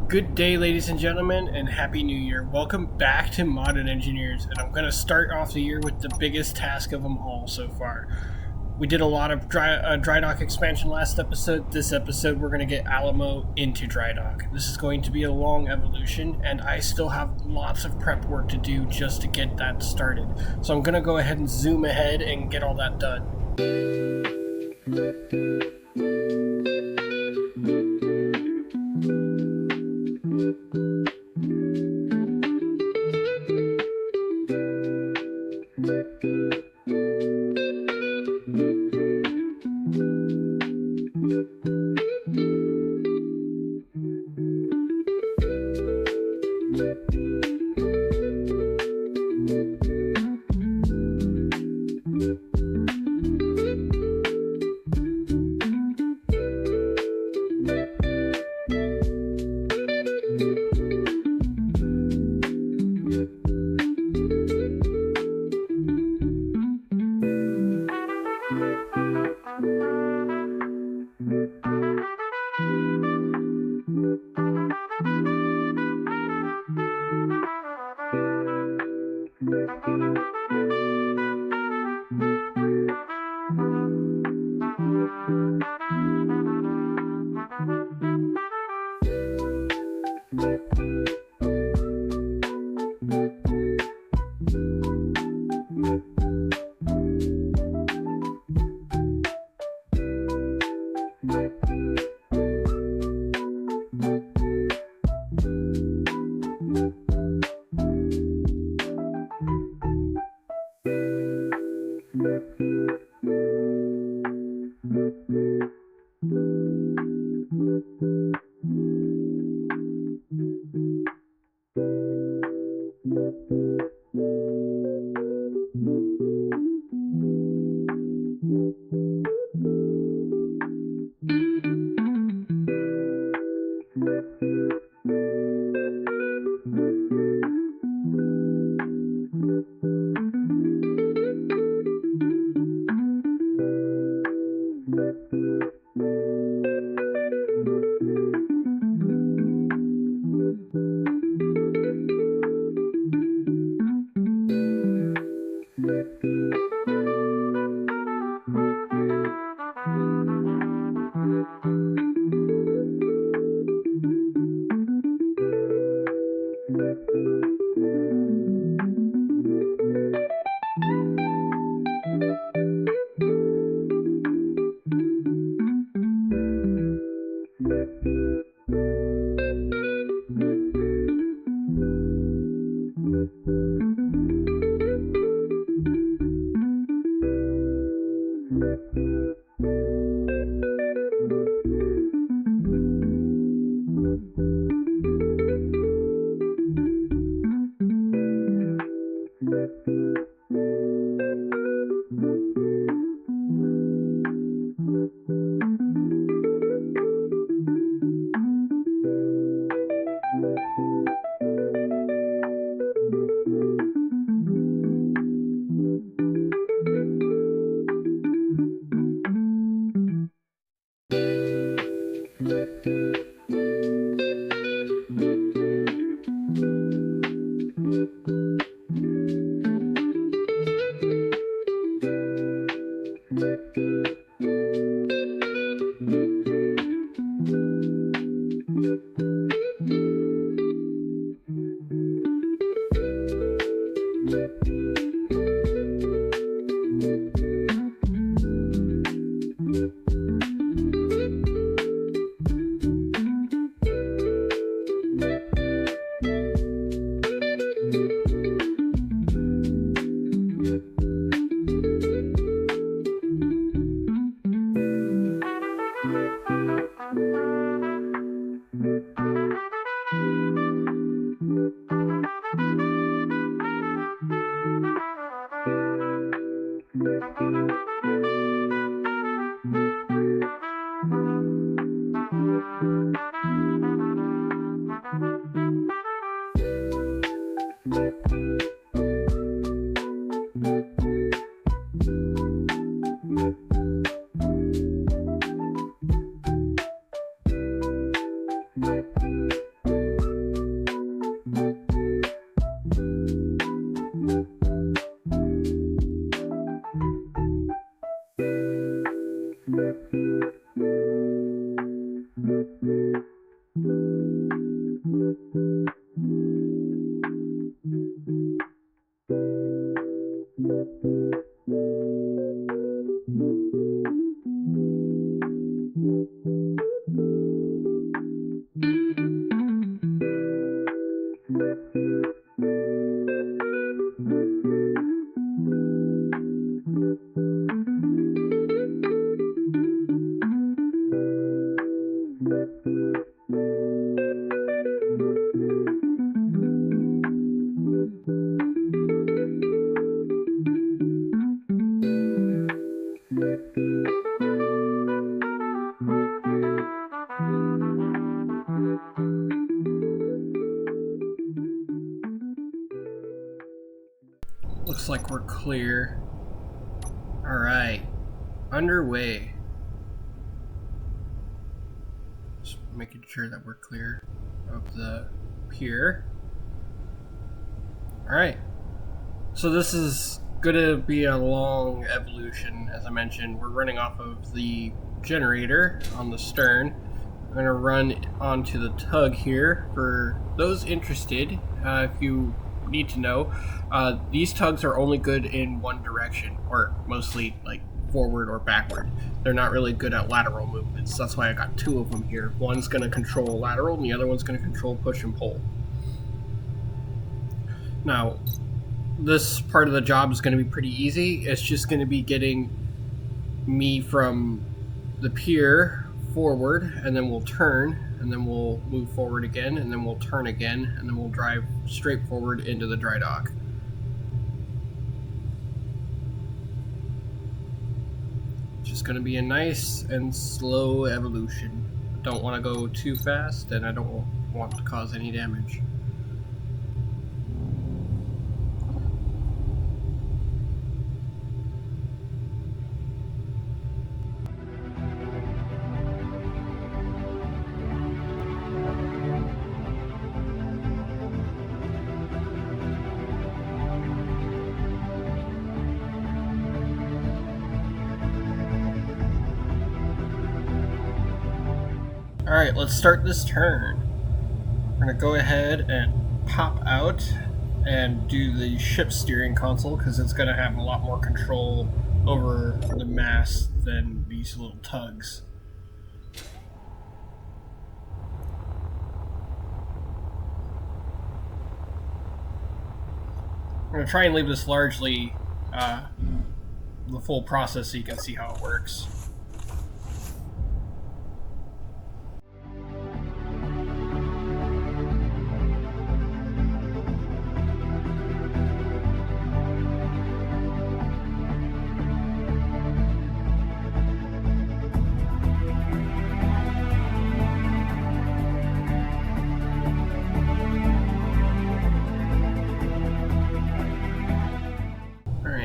Good day, ladies and gentlemen, and Happy New Year. Welcome back to Modern Engineers, and I'm going to start off the year with the biggest task of them all so far. We did a lot of Drydock expansion last episode. This episode, we're going to get Alamo into Drydock. This is going to be a long evolution, and I still have lots of prep work to do just to get that started. So I'm going to go ahead and zoom ahead and get all that done. Looks like we're clear. Alright. Underway. Just making sure that we're clear of the pier. Alright. So this is gonna be a long evolution. As I mentioned, we're running off of the generator on the stern. I'm gonna run onto the tug here. For those interested, if you need to know, these tugs are only good in one direction, or mostly like forward or backward. They're not really good at lateral movements. That's why I got two of them here. One's going to control lateral and the other one's going to control push and pull. Now, this part of the job is going to be pretty easy. It's just going to be getting me from the pier forward, and then we'll turn, and then we'll move forward again, and then we'll turn again, and then we'll drive straight forward into the dry dock. Just going to be a nice and slow evolution. I don't want to go too fast, and I don't want to cause any damage. Alright, let's start this turn. We're going to go ahead and pop out and do the ship steering console because it's going to have a lot more control over the mast than these little tugs. I'm going to try and leave this largely the full process so you can see how it works.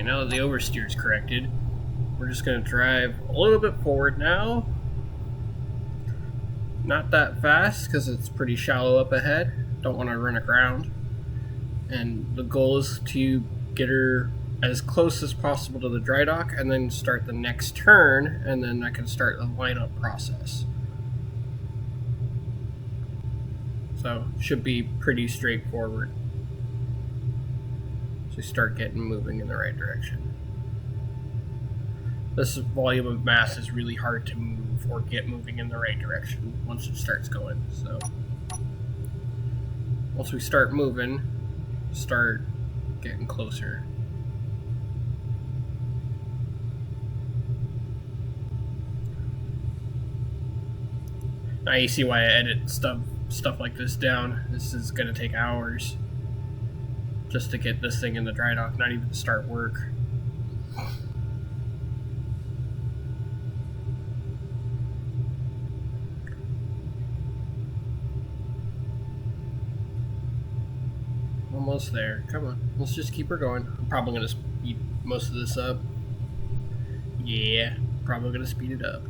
Now that the oversteer is corrected, we're just going to drive a little bit forward now. Not that fast because it's pretty shallow up ahead. Don't want to run aground. And the goal is to get her as close as possible to the dry dock and then start the next turn, and then I can start the lineup process. So should be pretty straightforward. Start getting moving in the right direction. This volume of mass is really hard to move or get moving in the right direction once it starts going. So once we start moving, start getting closer. Now you see why I edit stuff like this down. This is going to take hours just to get this thing in the dry dock, not even to start work. Almost there. Come on, let's just keep her going. I'm probably going to speed most of this up. Yeah, probably going to speed it up.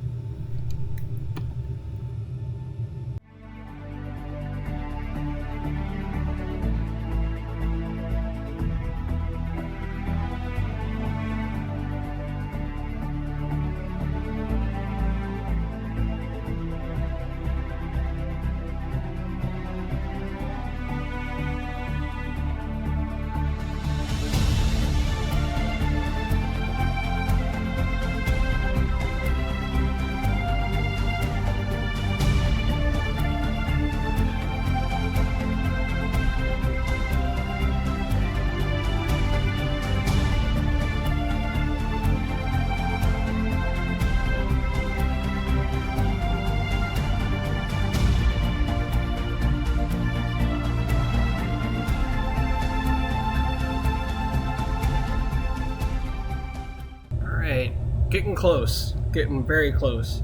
Getting close. Getting very close.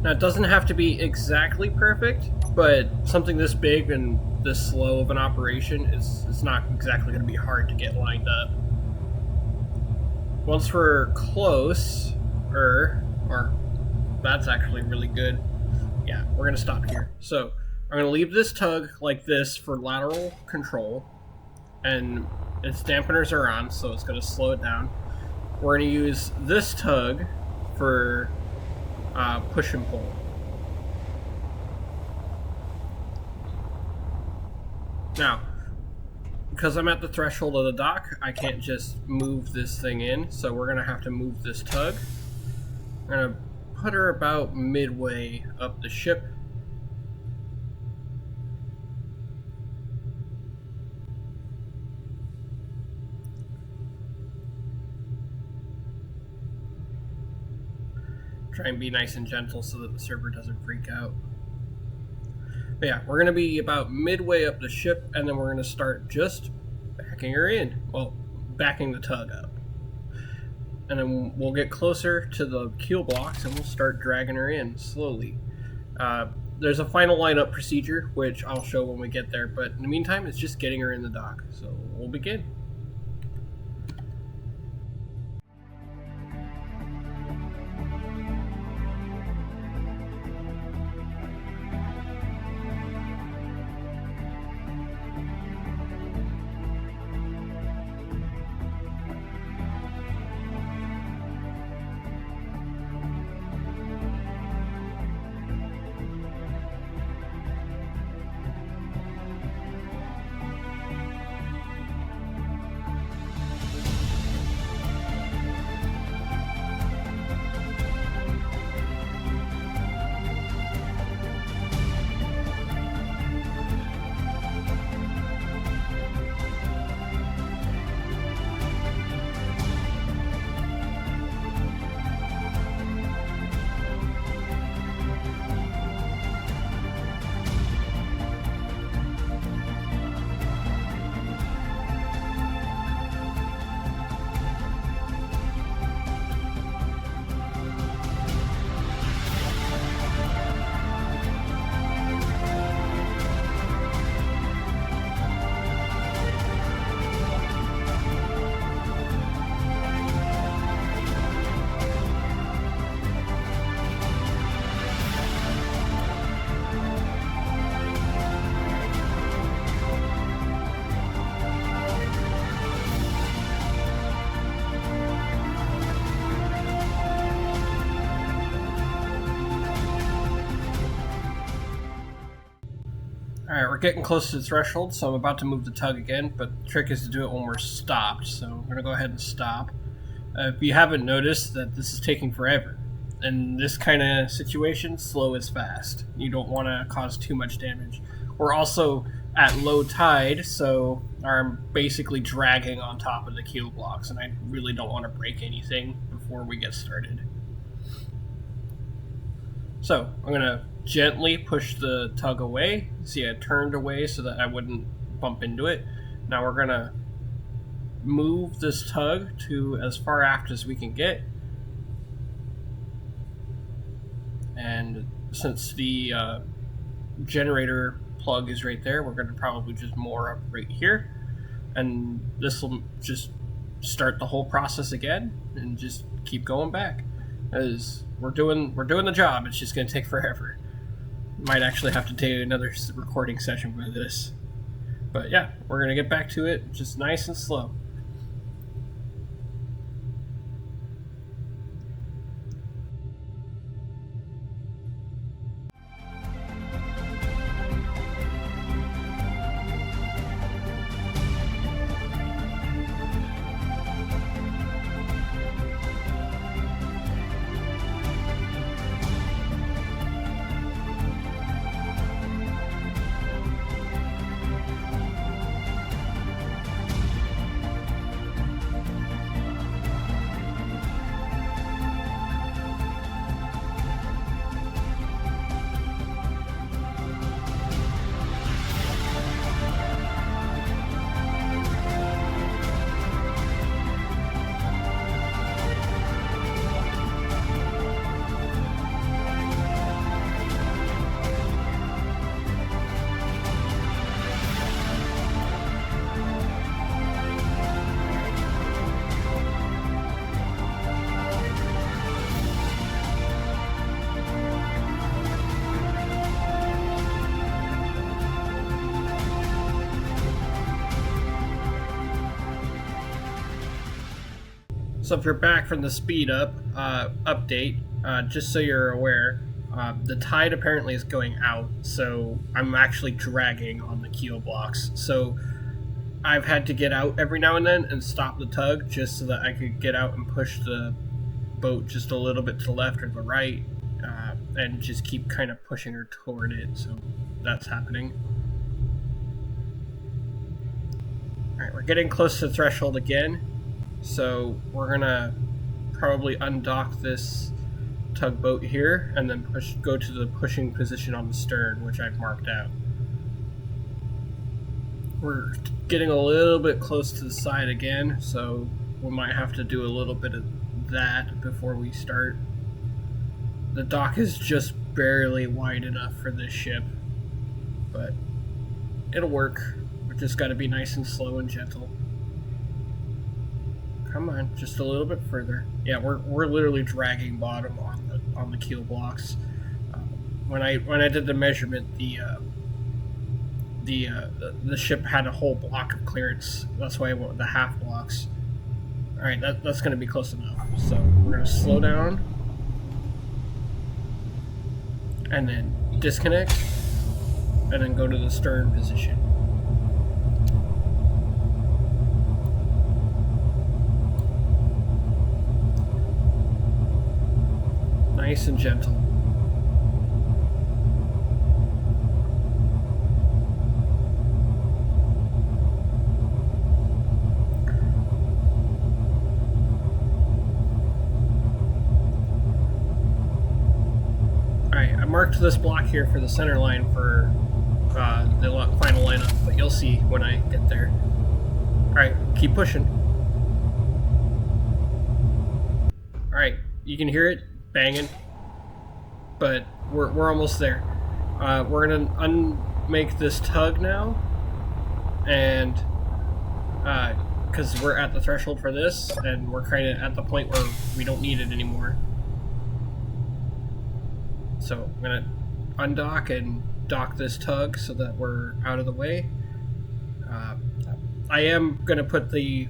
Now, it doesn't have to be exactly perfect, but something this big and this slow of an operation is not exactly going to be hard to get lined up. Once we're close, or that's actually really good. Yeah, we're going to stop here. So I'm going to leave this tug like this for lateral control, and its dampeners are on, so it's going to slow it down. We're going to use this tug for push and pull. Now, because I'm at the threshold of the dock, I can't just move this thing in, so we're going to have to move this tug. I'm going to put her about midway up the ship. Try and be nice and gentle so that the server doesn't freak out. But yeah, we're going to be about midway up the ship, and then we're going to start just backing her in. Well, backing the tug up. And then we'll get closer to the keel blocks, and we'll start dragging her in slowly. There's a final lineup procedure, which I'll show when we get there, but in the meantime, it's just getting her in the dock. So we'll begin. Alright, we're getting close to the threshold, so I'm about to move the tug again, but the trick is to do it when we're stopped, so I'm going to go ahead and stop. If you haven't noticed that this is taking forever, in this kind of situation, slow is fast. You don't want to cause too much damage. We're also at low tide, so I'm basically dragging on top of the keel blocks, and I really don't want to break anything before we get started. So, I'm going to gently push the tug away. See, I turned away so that I wouldn't bump into it. Now we're going to move this tug to as far aft as we can get. And since the generator plug is right there, we're going to probably just moor up right here. And this will just start the whole process again and just keep going back. As we're doing the job, it's just going to take forever. Might actually have to take another recording session for this. But yeah, we're going to get back to it just nice and slow. So if you're back from the speed up update, just so you're aware, the tide apparently is going out, so I'm actually dragging on the keel blocks. So I've had to get out every now and then and stop the tug just so that I could get out and push the boat just a little bit to the left or the right, and just keep kind of pushing her toward it. So that's happening. Alright, we're getting close to the threshold again. So we're gonna probably undock this tugboat here and then go to the pushing position on the stern, which I've marked out. We're getting a little bit close to the side again, so we might have to do a little bit of that before we start. The dock is just barely wide enough for this ship, but it'll work. We just got to be nice and slow and gentle. Come on, just a little bit further. Yeah, we're literally dragging bottom on the keel blocks. When I did the measurement, the ship had a whole block of clearance. That's why I went with the half blocks. All right, that's going to be close enough. So we're going to slow down and then disconnect and then go to the stern position. Nice and gentle. Alright, I marked this block here for the center line for the final lineup, but you'll see when I get there. Alright, keep pushing. Alright, you can hear it banging, but we're almost there. We're gonna unmake this tug now, and because we're at the threshold for this, and we're kind of at the point where we don't need it anymore. So I'm gonna undock and dock this tug so that we're out of the way. I am gonna put the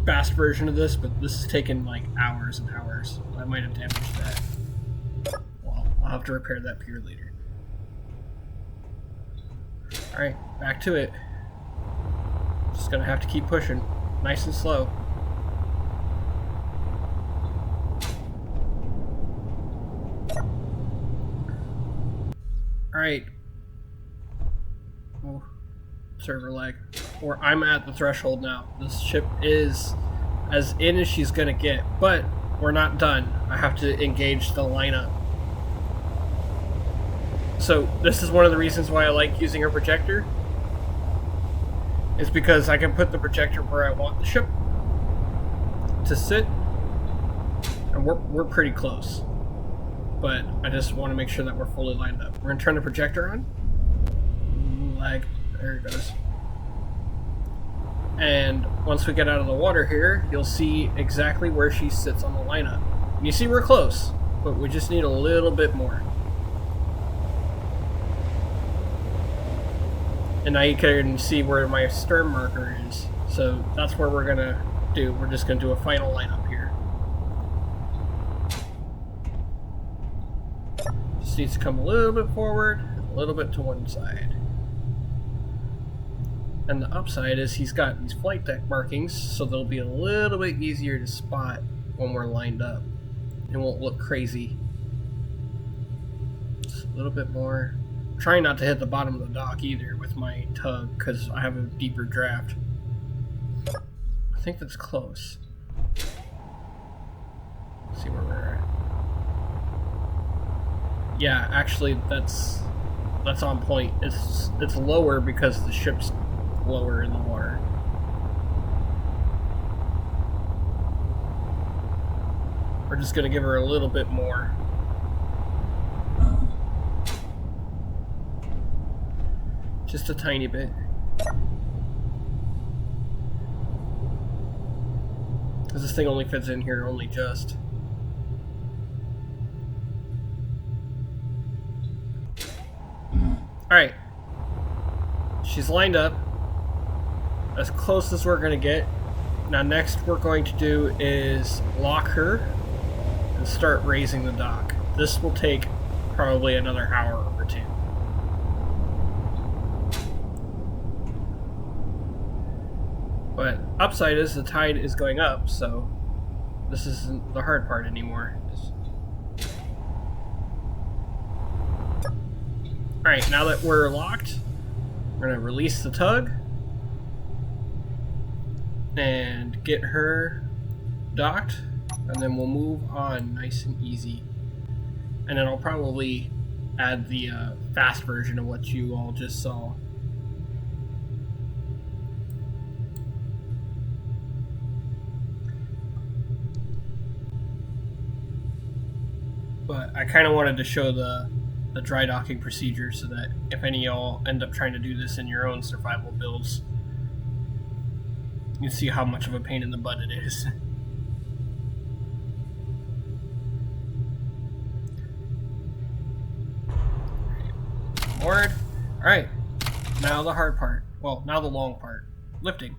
fast version of this, but this is taking like hours and hours. I might have damaged that. Well, I'll have to repair that pier later. Alright, back to it. Just gonna have to keep pushing, nice and slow. Alright. Oh, server lag. Or I'm at the threshold now. This ship is as in as she's gonna get, but we're not done. I have to engage the lineup. So this is one of the reasons why I like using a projector, is because I can put the projector where I want the ship to sit, and we're pretty close, but I just want to make sure that we're fully lined up. We're gonna turn the projector on. Lag, there it goes. And once we get out of the water here, you'll see exactly where she sits on the lineup. You see we're close, but we just need a little bit more. And now you can see where my stern marker is. So that's where we're gonna do. We're just gonna do a final lineup here. Just needs to come a little bit forward, a little bit to one side. And the upside is he's got these flight deck markings, so they'll be a little bit easier to spot when we're lined up. It won't look crazy. Just a little bit more. I'm trying not to hit the bottom of the dock either with my tug, because I have a deeper draft. I think that's close. Let's see where we're at. Yeah, actually that's on point. It's lower because the ship's lower in the water. We're just gonna give her a little bit more. Just a tiny bit. Because this thing only fits in here, only just. Alright. She's lined up. As close as we're gonna get. Now next we're going to do is lock her and start raising the dock. This will take probably another hour or two. But upside is the tide is going up, so this isn't the hard part anymore. Alright, now that we're locked, we're going to release the tug and get her docked, and then we'll move on nice and easy. And then I'll probably add the fast version of what you all just saw. But I kind of wanted to show the dry docking procedure so that if any of y'all end up trying to do this in your own survival builds, you see how much of a pain in the butt it is. Moored. Alright, now the hard part. Well, now the long part. Lifting.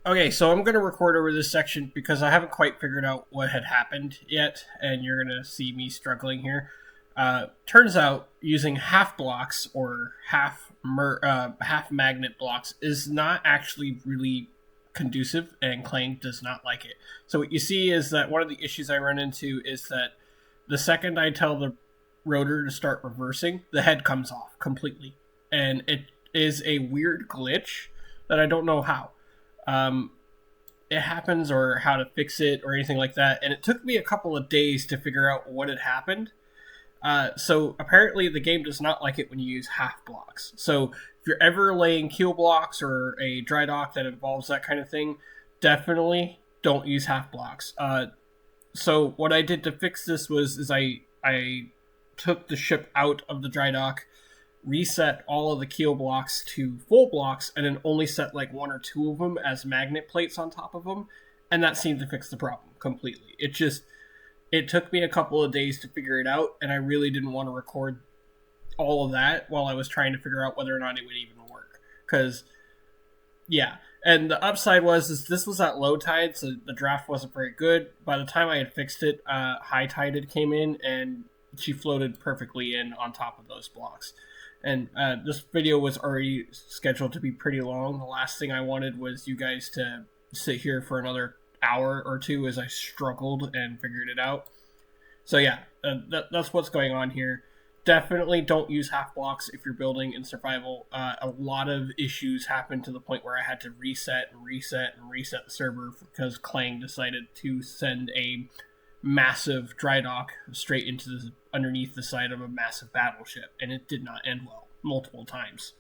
Okay, so I'm going to record over this section because I haven't quite figured out what had happened yet, and you're going to see me struggling here. Turns out using half blocks or half magnet blocks is not actually really conducive, and Clang does not like it. So what you see is that one of the issues I run into is that the second I tell the rotor to start reversing, the head comes off completely. And it is a weird glitch that I don't know how it happens or how to fix it or anything like that. And it took me a couple of days to figure out what had happened. So apparently the game does not like it when you use half blocks. So if you're ever laying keel blocks or a dry dock that involves that kind of thing, definitely don't use half blocks. So what I did to fix this was I took the ship out of the dry dock, reset all of the keel blocks to full blocks, and then only set like one or two of them as magnet plates on top of them, and that seemed to fix the problem completely. It took me a couple of days to figure it out, and I really didn't want to record all of that while I was trying to figure out whether or not it would even work. Because, yeah. And the upside was this was at low tide, so the draft wasn't very good. By the time I had fixed it, high tide had came in, and she floated perfectly in on top of those blocks. And this video was already scheduled to be pretty long. The last thing I wanted was you guys to sit here for another hour or two as I struggled and figured it out. So yeah, that's what's going on here. Definitely don't use half blocks if you're building in survival. A lot of issues happened to the point where I had to reset the server because Clang decided to send a massive Drydock straight into underneath the side of a massive battleship, and it did not end well multiple times.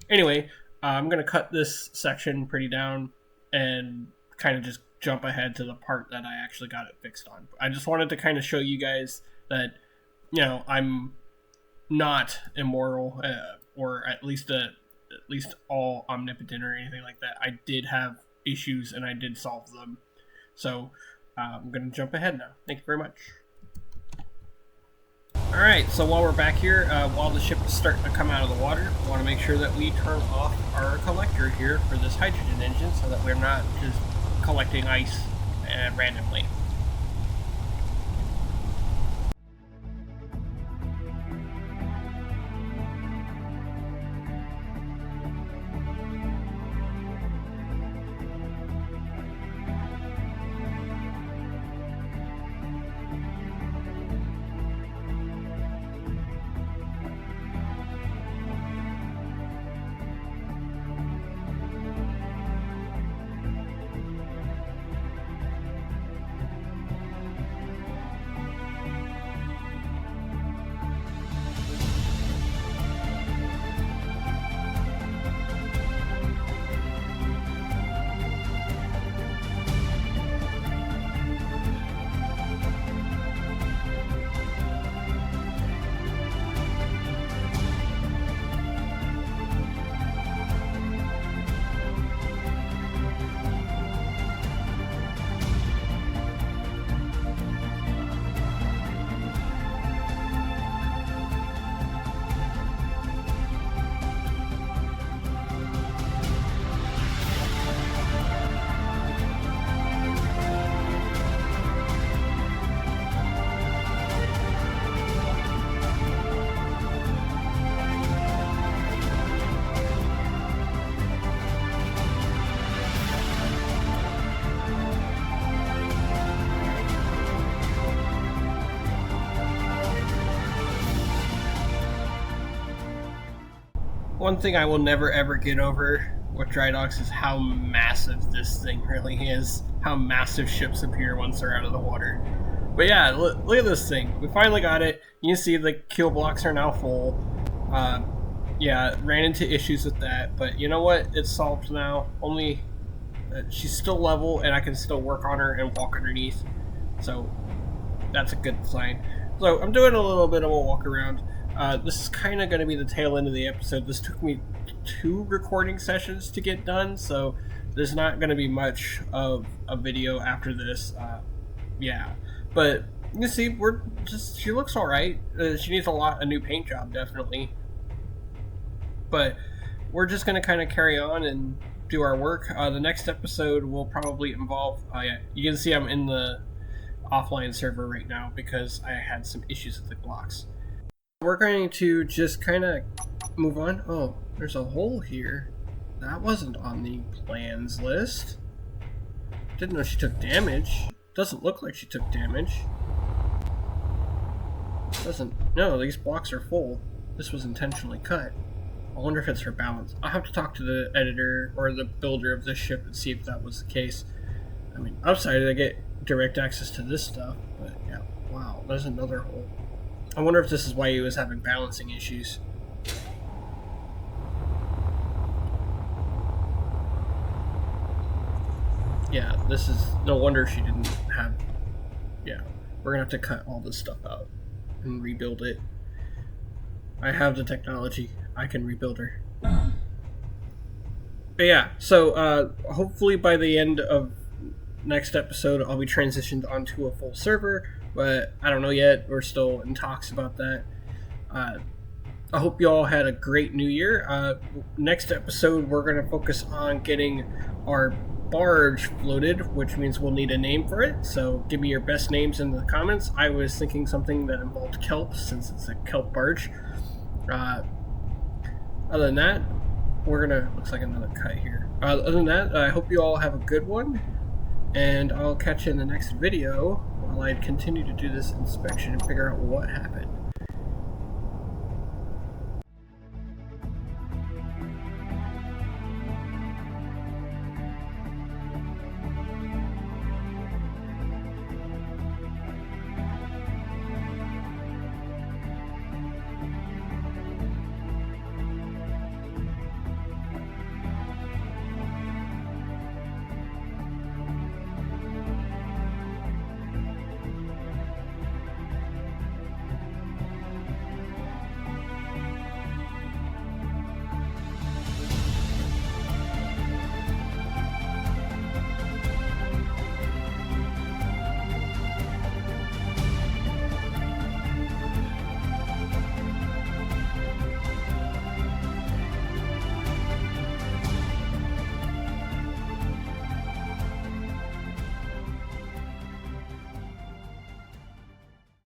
Anyway, I'm going to cut this section pretty down and kind of just jump ahead to the part that I actually got it fixed on. I just wanted to kind of show you guys that, I'm not immoral, or at least all omnipotent or anything like that. I did have issues and I did solve them. So I'm going to jump ahead now. Thank you very much. Alright, so while we're back here, while the ship is starting to come out of the water, I want to make sure that we turn off our collector here for this hydrogen engine so that we're not just collecting ice randomly. One thing I will never ever get over with Drydocks is how massive this thing really is. How massive ships appear once they're out of the water. But yeah, look at this thing. We finally got it. You can see the keel blocks are now full. Yeah, ran into issues with that, but you know what? It's solved now. Only she's still level, and I can still work on her and walk underneath. So that's a good sign. So I'm doing a little bit of a walk around. This is kind of going to be the tail end of the episode. This took me 2 recording sessions to get done, so there's not going to be much of a video after this. Yeah, but you see, she looks alright. She needs a new paint job, definitely. But we're just going to kind of carry on and do our work. The next episode will probably involve, yeah, you can see I'm in the offline server right now because I had some issues with the blocks. We're going to just kind of move on. Oh, there's a hole here. That wasn't on the plans list. Didn't know she took damage. Doesn't look like she took damage. No, these blocks are full. This was intentionally cut. I wonder if it's her balance. I'll have to talk to the editor or the builder of this ship and see if that was the case. I mean, outside I get direct access to this stuff, but yeah, wow, there's another hole. I wonder if this is why he was having balancing issues. Yeah, this is no wonder she didn't have. Yeah, we're gonna have to cut all this stuff out and rebuild it. I have the technology. I can rebuild her. But yeah, so hopefully by the end of next episode, I'll be transitioned onto a full server. But I don't know yet. We're still in talks about that. I hope you all had a great new year. Next episode, we're going to focus on getting our barge floated, which means we'll need a name for it. So give me your best names in the comments. I was thinking something that involved kelp, since it's a kelp barge. Other than that, we're going to... Looks like another cut here. Other than that, I hope you all have a good one, and I'll catch you in the next video while I continue to do this inspection and figure out what happened.